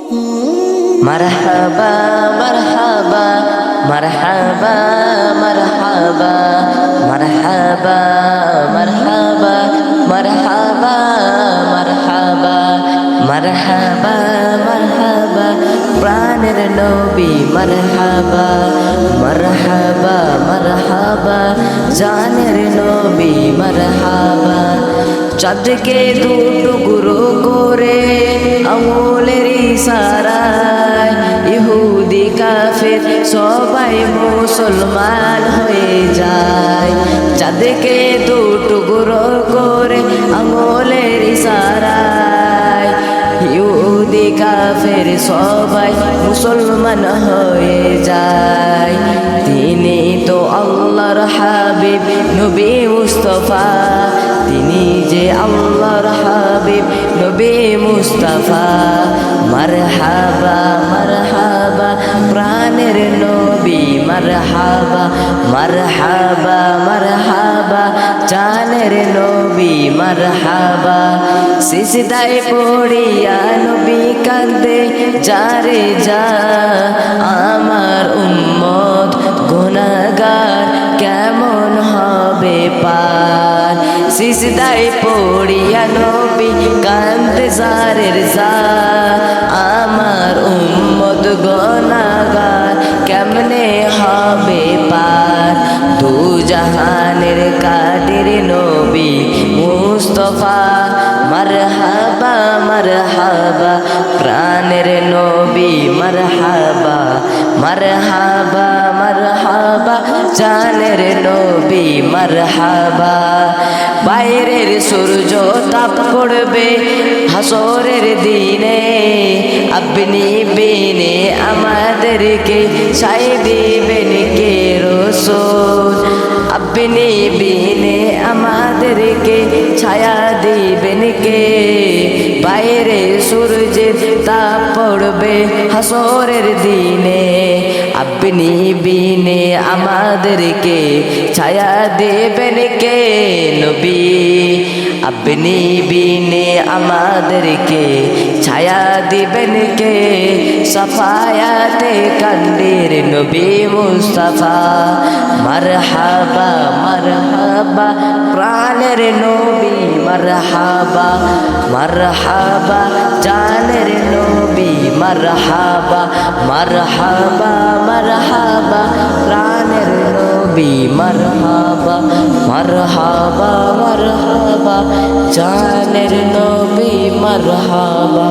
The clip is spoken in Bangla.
মারহাবা মারহাবা মারহাবা মারহাবা মারহাবা মারহাবা মারহাবা মারহাবা মারহাবা মারহাবা প্রাণের নবী মারহাবা মারহাবা মারহাবা জানের নবী মারহাবা চাঁদকে দু টুকরো করে আঙুলের ইশারায় ইহুদি কাফের সবাই মুসলমান হয়ে যায়। চাঁদকে দু টুকরো করে আঙুলের ইশারায় ইহুদি কাফের সবাই মুসলমান হয়ে যায়। তিনি তো আল্লাহর হাবিব নবী মুস্তাফা, তিনি যে আল্লাহর হাবিব নবী মুস্তাফা। মারহাবা মারহাবা প্রাণের নবী মারহাবা মারহাবা মারহাবা জানের নবী মারহাবা। সিজদায় পড়িয়া নবী কান্দে যারে যা, আমার উম্মত গুনাহগার কেমন হবে পার। সিজদায় পড়িয়া নবী কান্দে যারে যা, আমার উম্মত গুনাহগার কেমনে হবে পার। দু জাহানের কাদের নবী মুস্তাফা মারহাবা মারহাবা প্রাণের নবী মারহাবা মারহাবা মারহাবা জানের নবী মারহাবা। বাইরের সূর্য তাপ করবে হাসরের দিনে, আপনি বিনে আমাদেরকে ছাই দিবেন কে রাসূল, আপনি বিনে আমাদেরকে ছায়া দিবেন কে। বাইরে সূর্যের তাপ পড়বে হাসরের দিনে, আপনি বিনে আমাদেরকে ছায়া দেবেন কে নবী, আপনি বিনে আমাদেরকে ছায়া দিবেন কে। সাফায়াতে কান্দের নবী মুস্তাফা মারহাবা মারহাবা প্রাণের নবী মারহাবা মারহাবা জানের নবী মারহাবা মারহাবা মারহাবা প্রাণের নবী মারহাবা মারহাবা মারহাবা জানের নবী মারহাবা।